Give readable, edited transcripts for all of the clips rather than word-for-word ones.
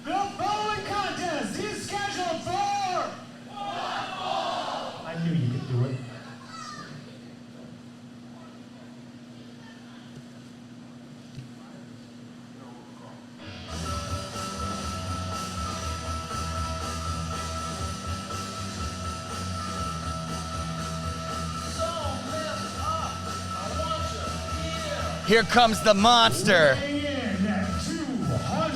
The following contest is scheduled for 1 ball. I knew you could do it. Here comes the monster.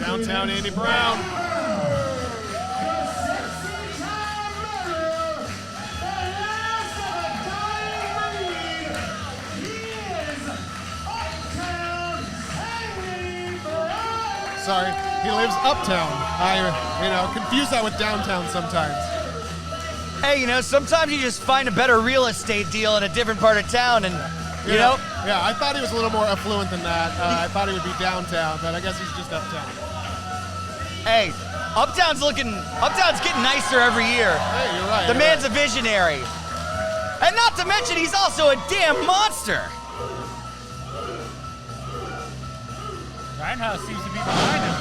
Downtown Andy Brown. Sorry, he lives uptown. I confuse that with downtown sometimes. Hey, sometimes you just find a better real estate deal in a different part of town, and you know. Yeah, I thought he was a little more affluent than that. I thought he would be downtown, but I guess he's just uptown. Hey, uptown's getting nicer every year. Hey, you're right. The man's a visionary, and not to mention he's also a damn monster. Grindhouse seems to be behind him.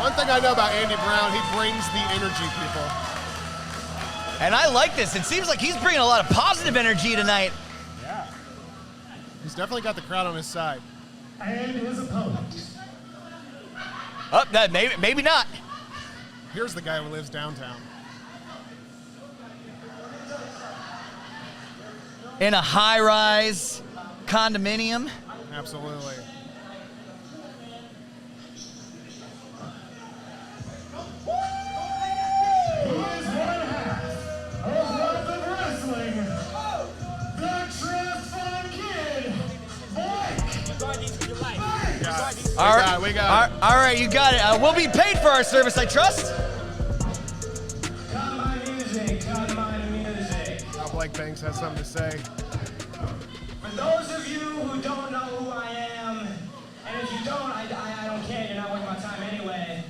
One thing I know about Andy Brown, he brings the energy, people. And I like this. It seems like he's bringing a lot of positive energy tonight. Yeah. He's definitely got the crowd on his side. And his opponent. Oh, maybe not. Here's the guy who lives downtown. In a high-rise condominium. Absolutely. He is one half of World of Wrestling, the Trust Fund Kid, Mike. We got it. All right, you got it. We'll be paid for our service, I trust. Cut my music. Now Blake Banks has something to say. For those of you who don't know who I am, and if you don't, I don't care, you're not worth my time anyway,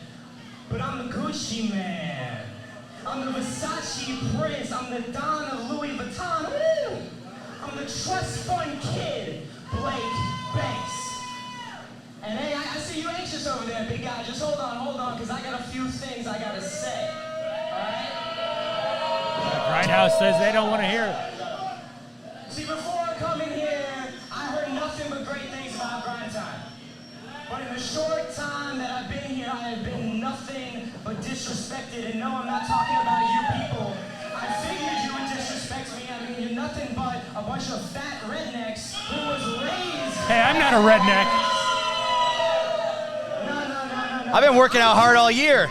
but I'm the Gucci man. I'm the Versace Prince. I'm the Don of Louis Vuitton. Woo! I'm the Trust Fund Kid, Blake Banks. And hey, I see you anxious over there, big guy. Just hold on, because I got a few things I gotta say. All right? Grindhouse says they don't want to hear it. See, before coming here, I heard nothing but great things about GrindTime. But in the short time that I've been here, I have been nothing but disrespected. And no, I'm not talking about you people. I figured you would disrespect me. I mean, you're nothing but a bunch of fat rednecks who was raised... Hey, I'm not a redneck. No. I've been working out hard all year.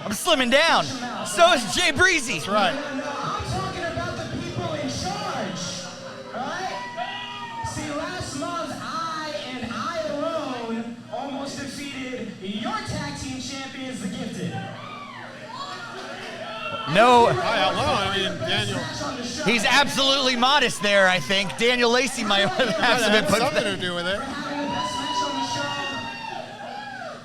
I'm slimming down. So is Jay Breezy. That's right. No, I'm talking about the people in charge. Alright? See, last month, I alone almost defeated your tag team champions, the Gifted. No, Daniel. he's absolutely modest there, I think. Daniel Lacey might have Something to do with it. We're having the best match on the show.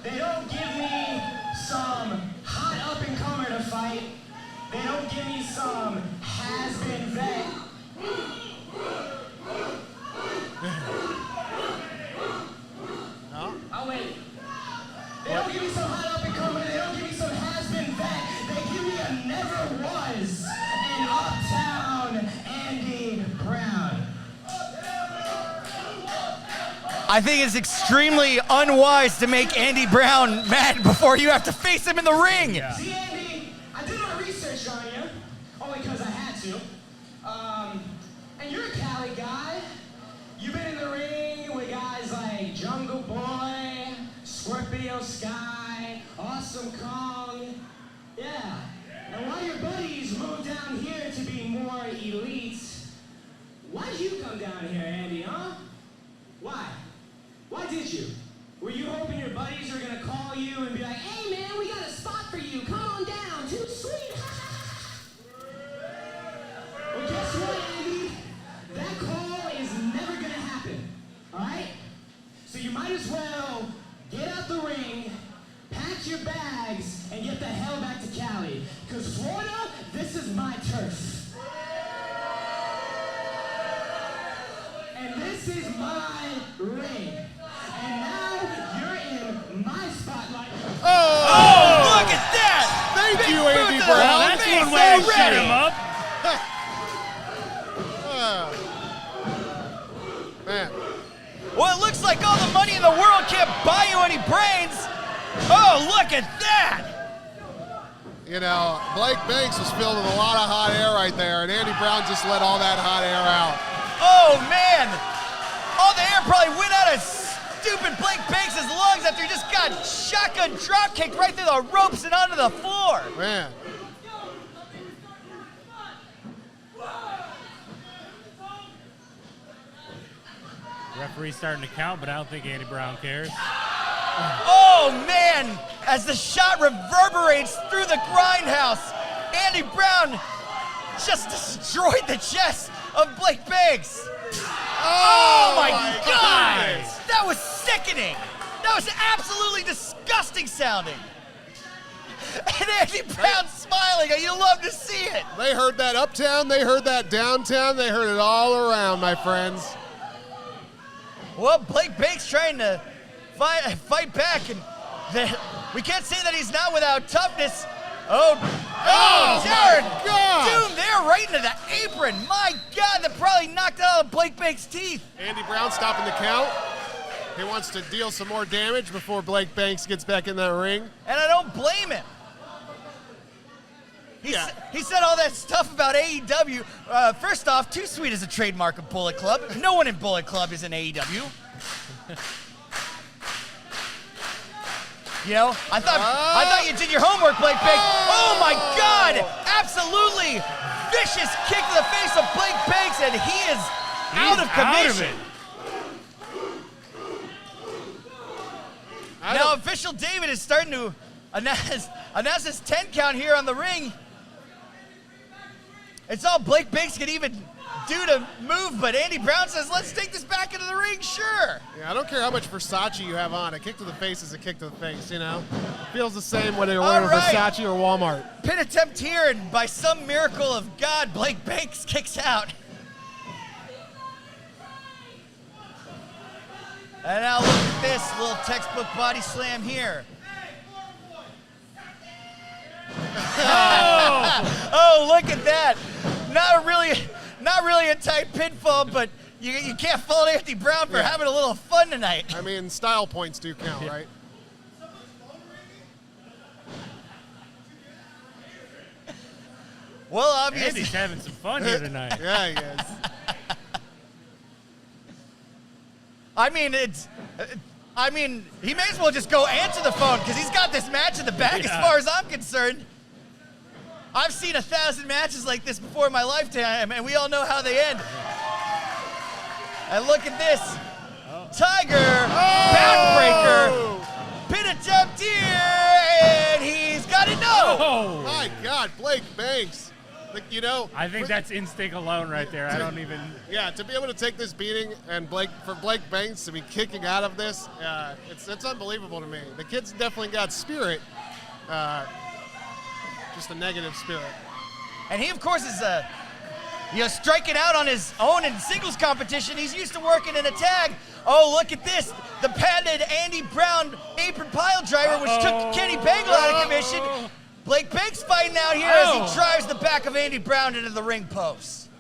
They don't give me some hot up-and-comer to fight. They don't give me some has-been vet. No? Oh, wait. They don't give me some hot up-and-comer. They don't give me some has-been vet. They give me a never was an uptown Andy Brown. I think it's extremely unwise to make Andy Brown mad before you have to face him in the ring. Yeah. See, Andy, I did my research on you, only because I had to. And you're a Cali guy. You've been in the ring with guys like Jungle Boy, Scorpio Sky, Awesome Kong. Yeah. And while your buddies moved down here to be more elite, why'd you come down here, Andy, huh? Why? Why did you? Were you hoping your buddies were gonna call you and be like, hey man, we got a spot for you, come on down, too sweet. Well, guess what, Andy? That call is never gonna happen, all right? So you might as well get out the ring, pack your bags, and get the hell back to Cali. Because Florida, this is my turf. And this is my ring. And now you're in my Set him up. Man. Well, it looks like all the money in the world can't buy you any brains. Oh, look at that. You know, Blake Banks was filled with a lot of hot air right there, and Andy Brown just let all that hot air out. Oh, man. All the air probably went out of stupid Blake Banks' lungs after he just got shotgun drop kicked right through the ropes and onto the floor. Man. Referee's starting to count, but I don't think Andy Brown cares. Oh, man. As the shot reverberates through the grindhouse, Andy Brown just destroyed the chest of Blake Banks. Oh, my God. goodness. That was sickening. That was absolutely disgusting sounding. And Andy Brown smiling. You love to see it. They heard that uptown, they heard that downtown, they heard it all around, my friends. Well, Blake Banks trying to fight back, and we can't say that he's not without toughness. Oh, Jared, my gosh. Doom there right into the apron. My God, that probably knocked out Blake Banks' teeth. Andy Brown stopping the count. He wants to deal some more damage before Blake Banks gets back in that ring. And I don't blame him. He said all that stuff about AEW. First off, Too Sweet is a trademark of Bullet Club. No one in Bullet Club is in AEW. You know, I thought you did your homework, Blake Banks. Oh my God! Absolutely vicious kick to the face of Blake Banks, and he is out of commission. Now, official David is starting to announce his 10 count here on the ring. It's all Blake Banks can even do to move, but Andy Brown says, let's take this back into the ring, sure. Yeah, I don't care how much Versace you have on. A kick to the face is a kick to the face, you know? Feels the same whether you're wearing Versace or Walmart. Pin attempt here, and by some miracle of God, Blake Banks kicks out. And now look at this little textbook body slam here. Oh, look at that. Not really a tight pinfall, but you can't fault Andy Brown for having a little fun tonight. I mean, style points do count, right? Well, obviously. Andy's having some fun here tonight. Yeah, he is. I mean, he may as well just go answer the phone because he's got this match in the bag as far as I'm concerned. I've seen 1,000 matches like this before in my lifetime, and we all know how they end. And look at this. Tiger, backbreaker, pin attempt here, and he's got it. No. Oh. My God, Blake Banks. Like, you know, I think that's instinct alone right there. I don't even. Yeah, to be able to take this beating and for Blake Banks to be kicking out of this, it's unbelievable to me. The kid's definitely got spirit, just a negative spirit. And he, of course, is striking out on his own in singles competition. He's used to working in a tag. Oh, look at this. The patented Andy Brown apron pile driver, which took Kenny Bagel out of commission. Blake Banks fighting out here as he drives the back of Andy Brown into the ring post.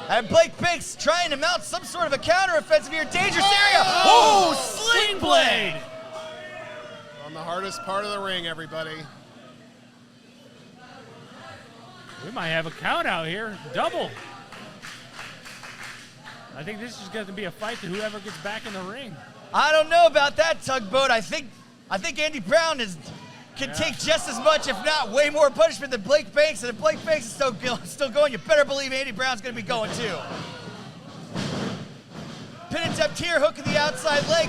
And Blake Banks trying to mount some sort of a counteroffensive here. Dangerous area. Oh, sling blade. On the hardest part of the ring, everybody. We might have a count out here. Double. I think this is going to be a fight to whoever gets back in the ring. I don't know about that, Tugboat. I think Andy Brown can take just as much, if not way more punishment than Blake Banks. And if Blake Banks is still going, you better believe Andy Brown's going to be going too. Pin attempt here, hook in the outside leg.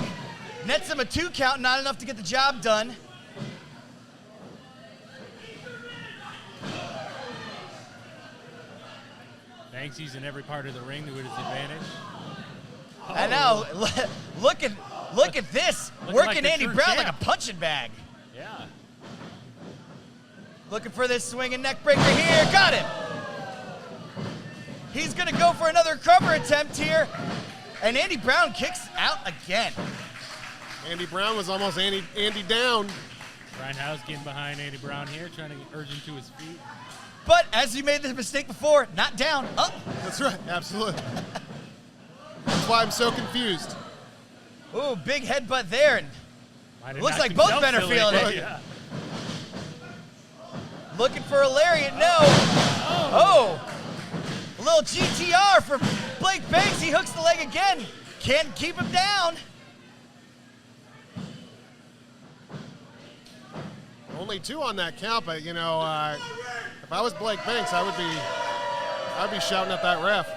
Nets him a 2 count, not enough to get the job done. Banks using every part of the ring to his advantage. And now, look at this. Looking Working like the Andy true Brown champ. like a punching bag. Yeah. Looking for this swinging neck breaker here. Got him. He's going to go for another cover attempt here. And Andy Brown kicks out again. Andy Brown was almost Andy down. Grindhouse getting behind Andy Brown here, trying to urge him to his feet. But as you made this mistake before, not down, up. That's right, absolutely. That's why I'm so confused. Ooh, big headbutt there. And Might have looks knocked like both himself men are silly. feeling it. Yeah. Looking for a lariat, no. Oh, a little GTR for Blake Banks. He hooks the leg again. Can't keep him down. Only 2 on that count, but if I was Blake Banks, I'd be shouting at that ref.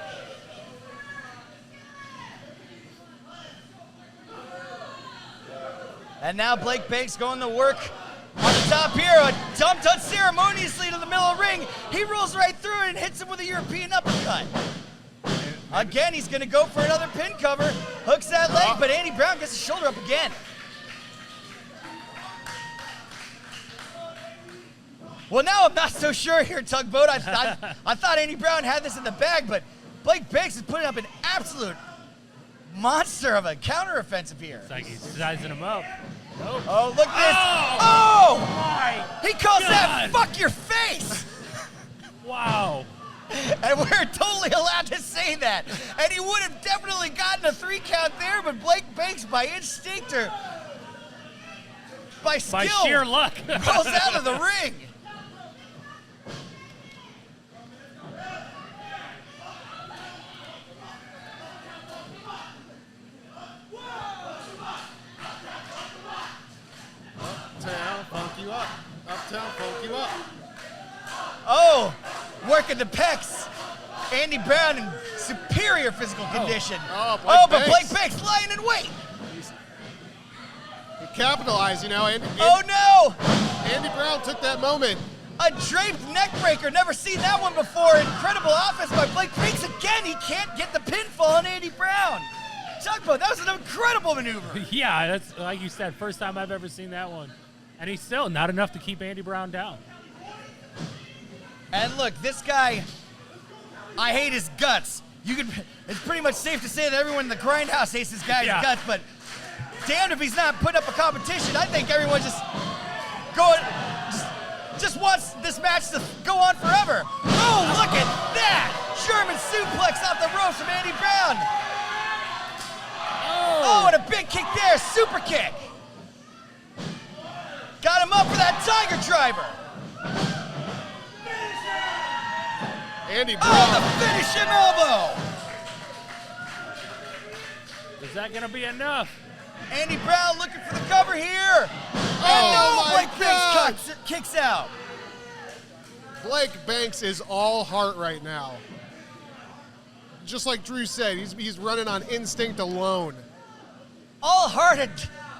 And now Blake Banks going to work on the top here. A dump unceremoniously to the middle of the ring. He rolls right through it and hits him with a European uppercut. Again, he's going to go for another pin cover. Hooks that leg, but Andy Brown gets his shoulder up again. Well, now I'm not so sure here, Tugboat. I thought Andy Brown had this in the bag, but Blake Banks is putting up an absolute monster of a counteroffensive here. It's like he's sizing him up. Nope. Oh, look at this. Oh! Oh! My He calls that God. fuck your face. Wow. And we're totally allowed to say that. And he would have definitely gotten a 3 count there, but Blake Banks, by instinct or by skill, By sheer luck. rolls out of the ring. Uptown, funk you up. Uptown, funk you up. Oh, working the pecs. Andy Brown in superior physical condition. Oh, but Blake Blake Banks. Banks lying in wait. He capitalized, Oh no! Andy Brown took that moment. A draped neck breaker. Never seen that one before. Incredible offense by Blake Banks. Again, he can't get the pinfall on Andy Brown. Tugboat, that was an incredible maneuver. Yeah, that's like you said, first time I've ever seen that one. And he's still not enough to keep Andy Brown down. And look, this guy, I hate his guts. It's pretty much safe to say that everyone in the Grindhouse hates this guy's Yeah. guts, but damned if he's not putting up a competition. I think everyone just wants this match to go on forever. Oh, look at that! German suplex off the ropes from Andy Brown. Oh, and a big kick there, super kick. Got him up for that Tiger Driver. Andy Oh, Brown. the finish him elbow. Is that going to be enough? Andy Brown looking for the cover here. Oh, And no, my Blake God. Banks kicks out. Blake Banks is all heart right now. Just like Drew said, he's running on instinct alone. All hearted.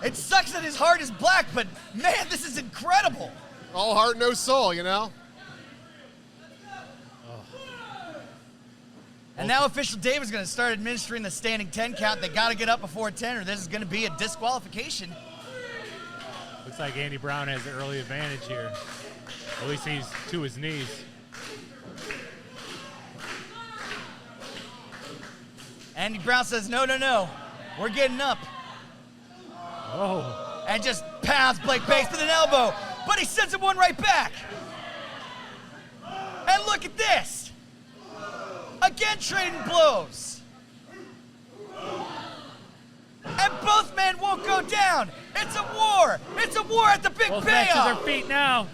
It sucks that his heart is black, but man, this is incredible. All heart, no soul, And now official Dave is going to start administering the standing 10 count. They got to get up before 10 or this is going to be a disqualification. Looks like Andy Brown has the early advantage here. At least he's to his knees. Andy Brown says, no, no, no. We're getting up. Oh. And just pounds Blake Banks with an elbow. But he sends him one right back. And look at this. Again trading blows. And both men won't go down. It's a war. It's a war at the big Both men to their payoff. feet now.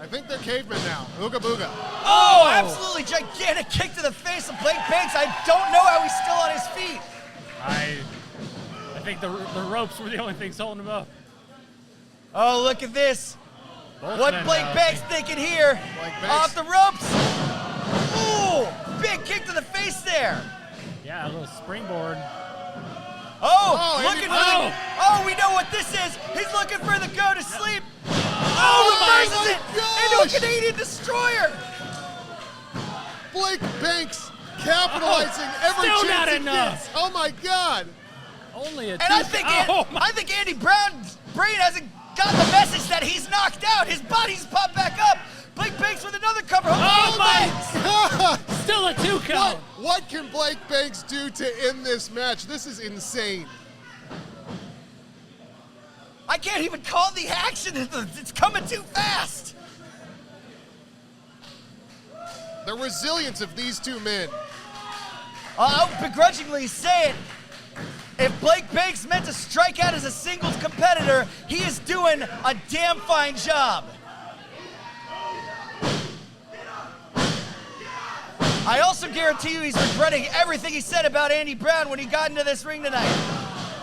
I think they're cavemen now. Ooga booga. Oh, absolutely gigantic kick to the face of Blake Banks. I don't know how he's still on his feet. I think the ropes were the only things holding him up. Oh, look at this. Both What men Blake now. Banks thinking here? Blake Banks. Off the ropes. Ooh, big kick to the face there. Yeah, a little springboard. Oh, Andy looking for Brown. the. Oh, we know what this is. He's looking for the go to sleep. Oh, Reverses my it into gosh. a Canadian destroyer. Blake Banks capitalizing every Still chance not he enough. gets. Oh my God. Only a And I two- think oh, my. I think Andy Brown's brain hasn't got the message that he's knocked out. His body's popped back up. Blake Banks with another cover. Oh, my. God. Still a 2 count. What can Blake Banks do to end this match? This is insane. I can't even call the action. It's coming too fast. The resilience of these two men. I'll begrudgingly say it. If Blake Banks meant to strike out as a singles competitor, he is doing a damn fine job. I also guarantee you he's regretting everything he said about Andy Brown when he got into this ring tonight.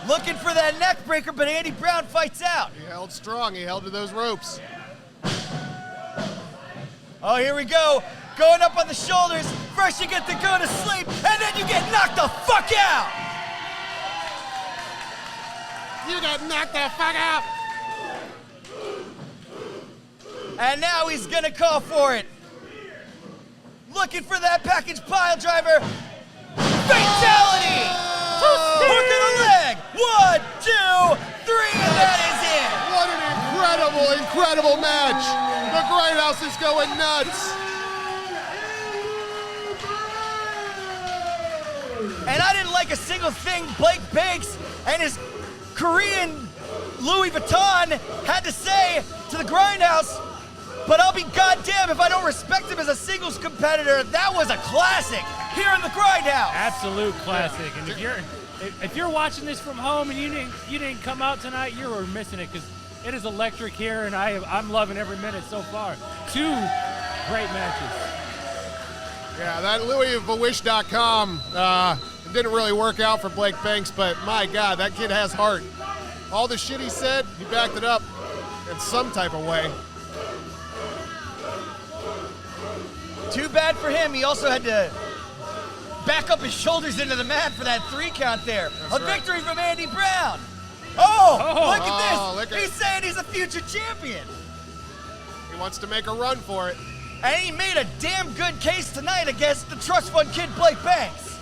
Looking for that neck breaker, but Andy Brown fights out. He held strong. He held to those ropes. Oh, here we go. Going up on the shoulders. First you get to go to sleep, and then you get knocked the fuck out. You got knocked the fuck out. And now he's gonna call for it. Looking for that package pile driver. Fatality! Hook of the leg. 1, 2, 3, and that is it. What an incredible match. The Grindhouse is going nuts. And I didn't like a single thing Blake Banks and his Korean Louis Vuitton had to say to the Grindhouse, but I'll be goddamn if I don't respect him as a singles competitor. That was a classic here in the Grindhouse. Absolute classic. And if you're watching this from home and you didn't come out tonight, you're missing it because it is electric here, and I'm loving every minute so far. 2 great matches. Yeah, that LouisVuitton.com didn't really work out for Blake Banks, but my God, that kid has heart. All the shit he said, he backed it up in some type of way. Too bad for him. He also had to back up his shoulders into the mat for that 3 count there. That's a right. victory from Andy Brown. Oh, look at this. Look at He's saying he's a future champion. He wants to make a run for it. And he made a damn good case tonight against the trust fund kid Blake Banks.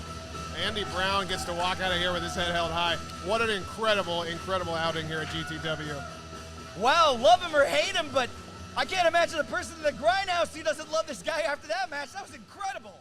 Andy Brown gets to walk out of here with his head held high. What an incredible outing here at GTW. Wow, love him or hate him, but I can't imagine a person in the Grindhouse who doesn't love this guy after that match. That was incredible.